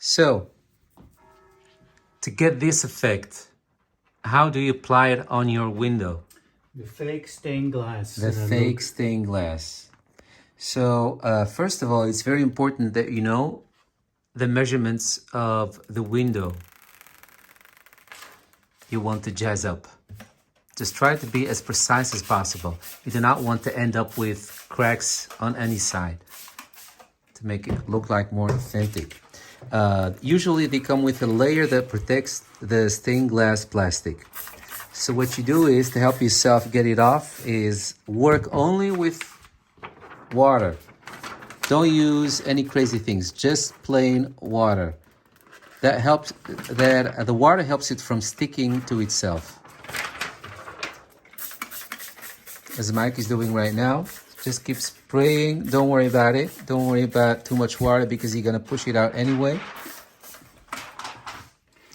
So, to get this effect, how do you apply it on your window? The fake stained glass. The fake look. stained glass. So, first of all, it's very important that you know the measurements of the window you want to jazz up. Just try to be as precise as possible. You do not want to end up with cracks on any side to make it look like more authentic. Usually they come with a layer that protects the stained glass plastic. So what you do is, to help yourself get it off, is work only with water. Don't use any crazy things, just plain water. That helps, the water helps it from sticking to itself. As Mike is doing right now, just keep spraying. Don't worry about it. Don't worry about too much water because you're gonna push it out anyway.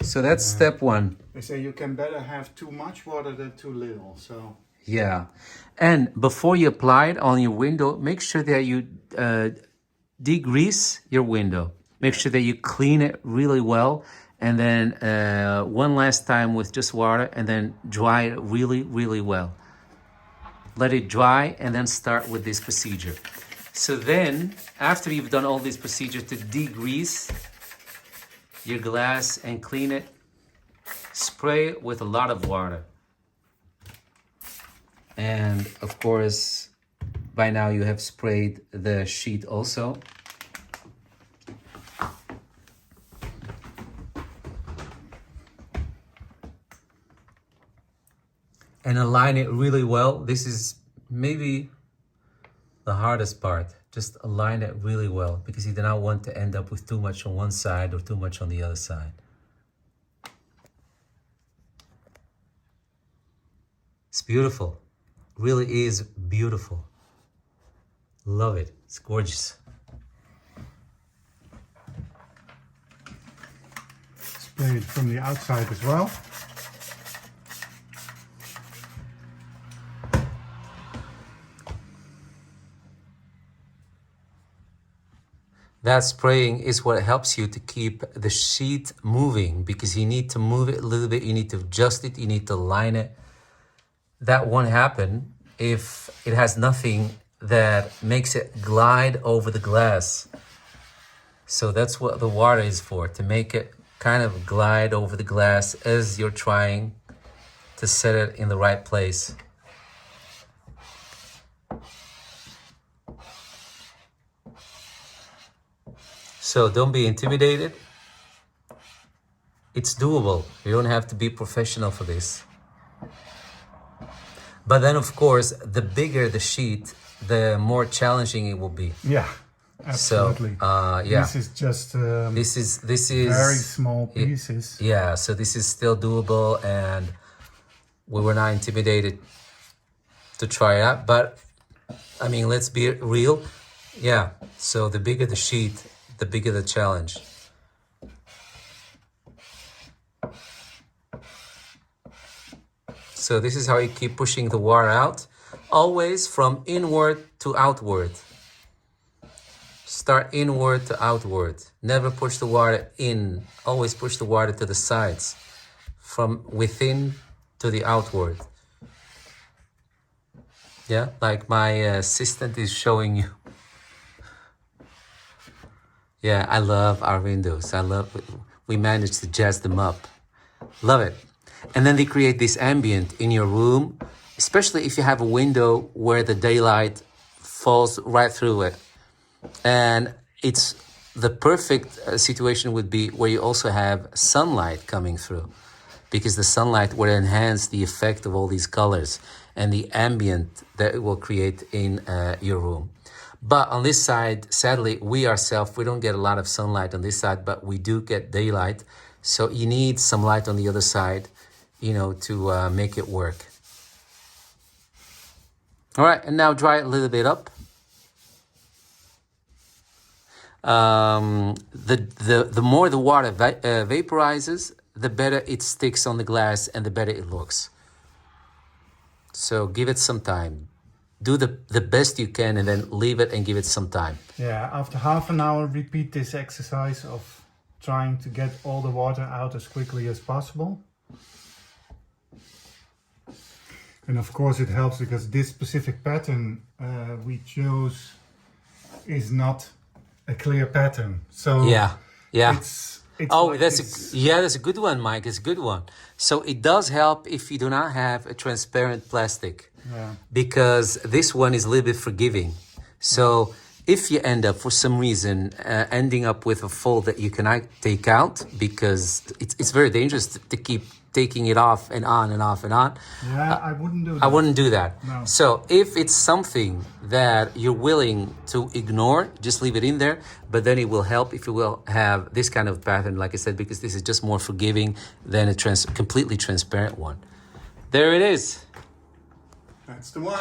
So that's step one. They say you can better have too much water than too little. So Yeah. And before you apply it on your window, make sure that you degrease your window. Make sure that you clean it really well. And then one last time with just water, and then dry it really, really well. Let it dry and then start with this procedure. So then, after you've done all this procedure to degrease your glass and clean it, spray it with a lot of water. And of course, by now you have sprayed the sheet also. And align it really well. This is maybe the hardest part. Just align it really well because you do not want to end up with too much on one side or too much on the other side. It's beautiful. Really is beautiful. Love it. It's gorgeous. spray it from the outside as well. That spraying is what helps you to keep the sheet moving, because you need to move it a little bit, you need to adjust it, you need to line it. That won't happen if it has nothing that makes it glide over the glass. So that's what the water is for, to make it kind of glide over the glass as you're trying to set it in the right place. So don't be intimidated. It's doable. You don't have to be professional for this. But then, of course, the bigger the sheet, the more challenging it will be. Yeah, absolutely. So, yeah. This is just This is very small pieces. Yeah, so this is still doable, and we were not intimidated to try it out. But I mean, let's be real. Yeah, so the bigger the sheet, the bigger the challenge. So this is how you keep pushing the water out, always from inward to outward. Start inward to outward. Never push the water in. Always push the water to the sides, from within to the outward. Yeah, like my assistant is showing you. Yeah, I love our windows. We managed to jazz them up. Love it. And then they create this ambient in your room, especially if you have a window where the daylight falls right through it. And it's the perfect situation would be where you also have sunlight coming through, because the sunlight will enhance the effect of all these colors and the ambient that it will create in your room. But on this side, sadly, we ourselves, we don't get a lot of sunlight on this side, but we do get daylight. So you need some light on the other side, you know, to make it work. All right, and now dry it a little bit up. The more the water vaporizes, the better it sticks on the glass and the better it looks. So give it some time. Do the best you can and then leave it and give it some time. Yeah, after half an hour, repeat this exercise of trying to get all the water out as quickly as possible. And of course it helps because this specific pattern we chose is not a clear pattern. So Yeah. it's Oh, like that's it's- that's a good one, Mike. It's a good one. So it does help if you do not have a transparent plastic, because this one is a little bit forgiving. So if you end up for some reason ending up with a fold that you cannot take out, because it's very dangerous to keep taking it off and on and off and on. Yeah, I wouldn't do that. I wouldn't do that. No. So if it's something that you're willing to ignore, just leave it in there. But then it will help if you will have this kind of pattern, like I said, because this is just more forgiving than a completely transparent one. There it is. That's the one.